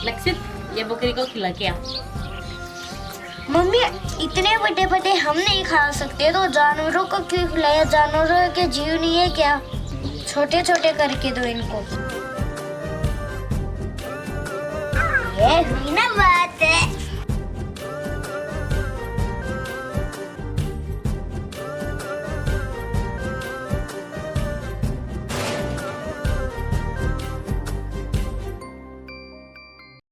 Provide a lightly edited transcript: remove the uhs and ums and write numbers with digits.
लक्षित, ये बकरी को खिला के आ। मम्मी इतने बड़े बड़े हम नहीं खा सकते तो जानवरों को क्यों खिलाया? जानवरों के जीव नहीं है क्या? छोटे छोटे करके दो इनको। ये हुई ना बात।